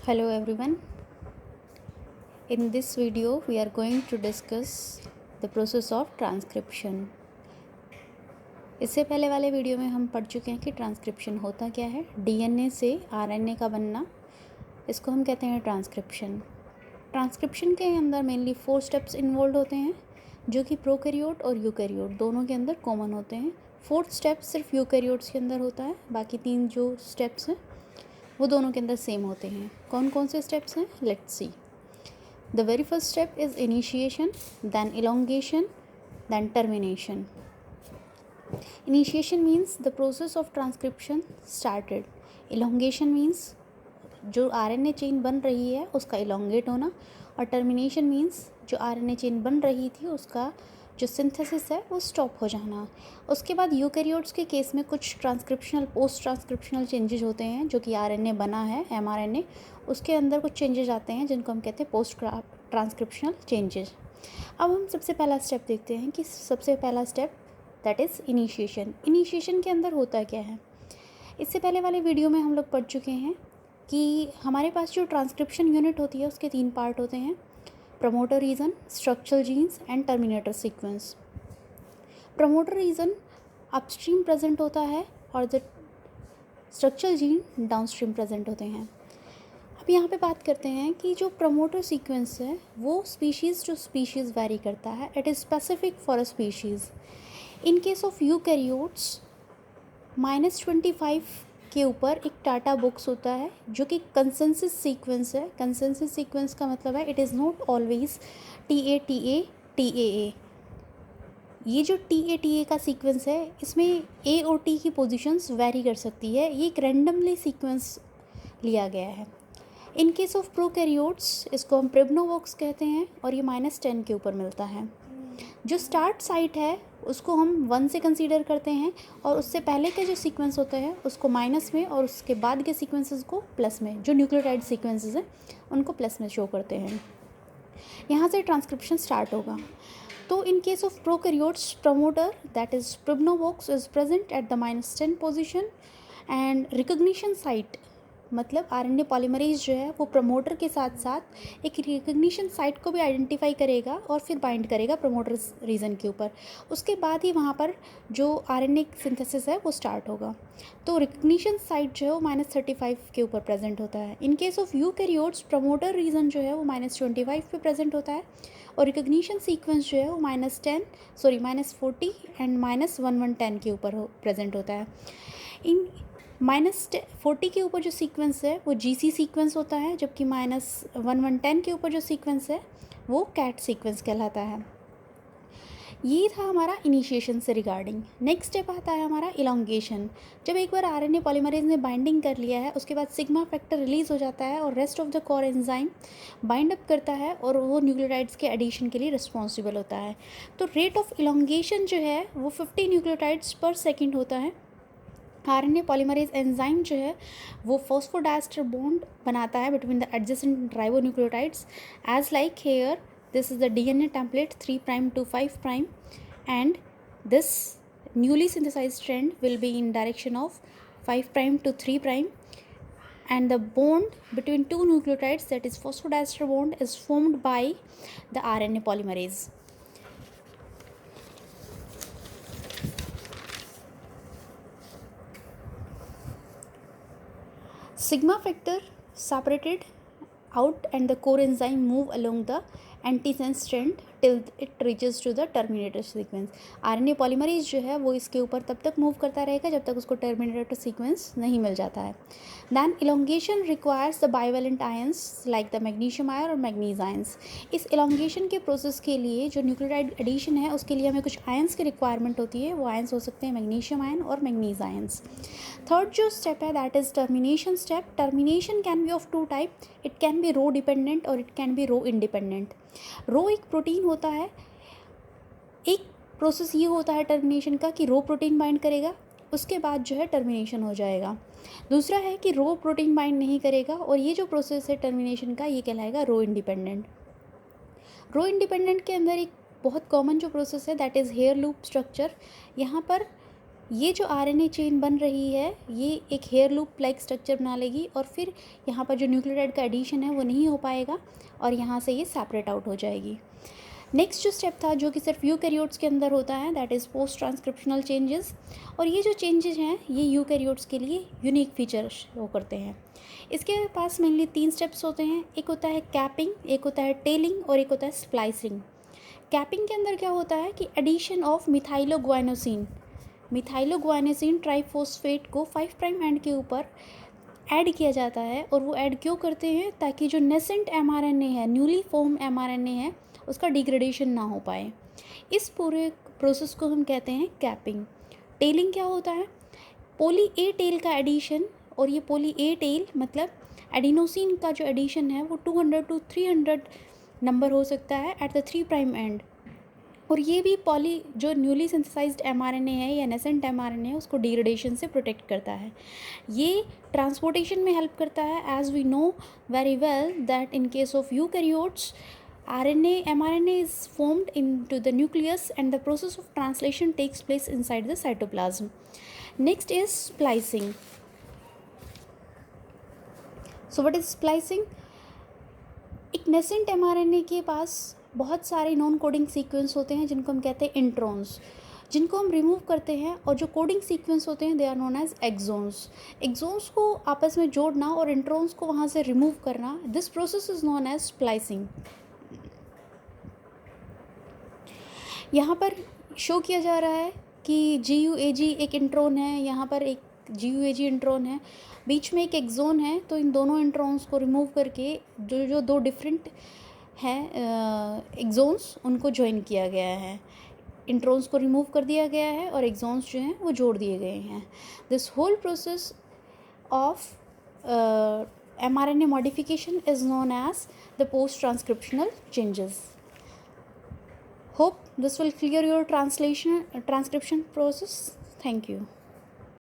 Hello everyone. In this video we are going to discuss the process of transcription. इससे पहले वाले video में हम पढ़ चुके हैं कि ट्रांसक्रिप्शन होता क्या है। डीएनए से आरएनए का बनना, इसको हम कहते हैं ट्रांसक्रिप्शन। ट्रांसक्रिप्शन के अंदर मेनली 4 स्टेप्स इन्वॉल्व होते हैं जो कि प्रोकैरियोट और यूकैरियोट दोनों के अंदर कॉमन होते हैं। 4th स्टेप सिर्फ यूकैरियोट्स के अंदर होता है, बाकी 3 जो स्टेप्स हैं वो दोनों के अंदर सेम होते हैं। कौन कौन से स्टेप्स हैं, let's see. The very first step is initiation, then elongation, then termination. Initiation means the process of transcription started. Elongation means जो आरएनए चेन बन रही है उसका इलोंगेट होना, और टर्मिनेशन मीन्स जो आरएनए चेन बन रही थी उसका जो सिंथेसिस है वो स्टॉप हो जाना। उसके बाद यूकैरियोट्स के केस में कुछ ट्रांसक्रिप्शनल पोस्ट ट्रांसक्रिप्शनल चेंजेस होते हैं, जो कि आरएनए बना है एमआरएनए उसके अंदर कुछ चेंजेस आते हैं जिनको हम कहते हैं पोस्ट ट्रांसक्रिप्शनल चेंजेस। अब हम सबसे पहला स्टेप देखते हैं कि सबसे पहला step that is initiation. Initiation के अंदर होता क्या है। इससे पहले वाले वीडियो में हम लोग पढ़ चुके हैं कि हमारे पास जो ट्रांसक्रिप्शन यूनिट होती है उसके 3 पार्ट होते हैं, promoter region, structural genes and terminator sequence. Promoter region upstream present होता है और the structural gene downstream present होते हैं। अब यहाँ पे बात करते हैं कि जो प्रमोटर सीक्वेंस है वो स्पीशीज़ टू स्पीशीज़ वेरी करता है, it is specific for a species. In case of eukaryotes -25 के ऊपर एक टाटा बॉक्स होता है जो कि कंसेंसस सीक्वेंस है। कंसेंसस सीक्वेंस का मतलब है it is not always TA ये जो TA का सीक्वेंस है इसमें A और T की पोजीशंस वेरी कर सकती है। ये एक रैंडमली सीक्वेंस लिया गया है। इन केस ऑफ प्रोकैरियोट्स इसको हम प्रिब्नोवॉक्स कहते हैं और ये -10 के ऊपर मिलता है। जो स्टार्ट साइट है उसको हम 1 से कंसीडर करते हैं और उससे पहले के जो सीक्वेंस होते हैं उसको माइनस में और उसके बाद के सीक्वेंसेस को प्लस में, जो न्यूक्लियोटाइड सीक्वेंसेस हैं उनको प्लस में शो करते हैं। यहाँ से ट्रांसक्रिप्शन स्टार्ट होगा। तो in case of prokaryotes promoter that is Pribnow box is present at the -10 position and recognition site, मतलब आरएनए पॉलीमरेज जो है वो प्रमोटर के साथ साथ एक रिकग्निशन साइट को भी आइडेंटिफाई करेगा और फिर बाइंड करेगा प्रमोटर रीजन के ऊपर। उसके बाद ही वहाँ पर जो आरएनए सिंथेसिस है वो स्टार्ट होगा। तो रिकग्निशन साइट जो है वो -35 के ऊपर प्रेजेंट होता है। In case of eukaryotes promoter region जो है वो -25 पे प्रेजेंट होता है और रिकग्निशन सीक्वेंस जो है वो -40 एंड -1110 के ऊपर प्रेजेंट होता है। इन -40 के ऊपर जो सीक्वेंस है वो GC सीक्वेंस होता है, जबकि -1110 के ऊपर जो सीक्वेंस है वो कैट सीक्वेंस कहलाता है। ये था हमारा इनिशिएशन से रिगार्डिंग। नेक्स्ट स्टेप आता है हमारा इलोंगेशन। जब एक बार आरएनए पॉलीमरेज ने बाइंडिंग कर लिया है उसके बाद सिग्मा फैक्टर रिलीज हो जाता है और rest of the core enzyme bind up करता है और वो न्यूक्लियोटाइड्स के एडिशन के लिए रिस्पॉन्सिबल होता है। तो रेट ऑफ इलोंगेशन जो है वो 50 न्यूक्लियोटाइड्स पर सेकेंड होता है। आरएनए पॉलीमरेज एंजाइम जो है वो फॉस्फोडाइस्टर बॉन्ड बनाता है between the adjacent ribonucleotides, as like here this is the DNA template 3' to 5' and this newly synthesized strand will be in direction of 5' to 3' and the bond between two nucleotides, that is phosphodiester bond, is formed by the RNA polymerase. Sigma factor separated out and the core enzyme move along the antisense strand till it reaches to the terminator sequence. RNA polymerase जो है वो इसके ऊपर तब तक move करता रहेगा जब तक उसको terminator sequence नहीं मिल जाता है। Then elongation requires the bivalent ions like the magnesium ion और manganese ions. इस elongation के प्रोसेस के लिए जो न्यूक्लियोटाइड एडिशन है उसके लिए हमें कुछ आयंस की रिक्वायरमेंट होती है। वो आयंस हो सकते हैं मैग्नीशियम आयन और मैग्नीज आयंस। थर्ड जो स्टेप है that is termination step. Termination can be of 2 type, it can be rho dependent और it can be rho independent. Rho एक प्रोटीन होता है, एक प्रोसेस ये होता है टर्मिनेशन का कि रो प्रोटीन बाइंड करेगा उसके बाद जो है टर्मिनेशन हो जाएगा। दूसरा है कि रो प्रोटीन बाइंड नहीं करेगा और ये जो प्रोसेस है टर्मिनेशन का ये कहलाएगा रो इंडिपेंडेंट। रो इंडिपेंडेंट के अंदर एक बहुत कॉमन जो प्रोसेस है that is here loop structure. यहाँ पर ये जो आरएनए चेन बन रही है ये एक हेयर लूप लाइक स्ट्रक्चर बना लेगी और फिर यहाँ पर जो न्यूक्लियोटाइड का एडिशन है वो नहीं हो पाएगा और यहाँ से ये सेपरेट आउट हो जाएगी। नेक्स्ट जो स्टेप था जो कि सिर्फ यूकैरियोट्स के अंदर होता है, that is post transcriptional changes. और ये जो चेंजेस हैं ये यूकैरियोट्स के लिए यूनिक फीचर शो करते हैं। इसके पास मेनली 3 स्टेप्स होते हैं, एक होता है कैपिंग, एक होता है टेलिंग और एक होता है स्प्लाइसिंग। कैपिंग के अंदर क्या होता है कि एडिशन ऑफ मिथाइलोग्वाइनोसिन ट्राइफॉस्फेट को 5 प्राइम एंड के ऊपर ऐड किया जाता है। और वो ऐड क्यों करते हैं, ताकि जो नेसेंट एमआरएनए है, न्यूली फॉर्म एमआरएनए है, उसका डिग्रेडेशन ना हो पाए। इस पूरे प्रोसेस को हम कहते हैं कैपिंग। टेलिंग क्या होता है, पोली ए टेल का एडिशन, और ये पोली ए टेल मतलब एडिनोसिन का जो एडिशन है वो 200 to 300 नंबर हो सकता है एट द 3 प्राइम एंड। और ये भी पॉली जो न्यूली सिंथेसाइज्ड एमआरएनए है या नेसेंट एमआरएनए है उसको डिग्रेडेशन से प्रोटेक्ट करता है। ये ट्रांसपोर्टेशन में हेल्प करता है, as we know very well that in case of eukaryotes mRNA is formed into the nucleus and the process of translation takes place inside the cytoplasm. Next is splicing. So what is splicing? एक nascent mRNA के पास बहुत सारे non coding sequence होते हैं जिनको हम कहते हैं इंट्रॉन्स, जिनको हम रिमूव करते हैं, और जो कोडिंग सीक्वेंस होते हैं they are known as exons. Exons को आपस में जोड़ना और इंट्रॉन्स को वहाँ से रिमूव करना, this process is known as splicing. यहाँ पर शो किया जा रहा है कि GUAG एक इंट्रॉन है, यहाँ पर एक GUAG इंट्रॉन है, बीच में एक एक्सोन है। तो इन दोनों इंट्रॉन्स को रिमूव करके जो दो डिफरेंट हैं एक्सोन्स उनको ज्वाइन किया गया है। इंट्रॉन्स को रिमूव कर दिया गया है और एक्सोन्स जो हैं वो जोड़ दिए गए हैं। This whole process of mRNA modification is known as the post-transcriptional changes. Hope this will clear your transcription process. Thank you.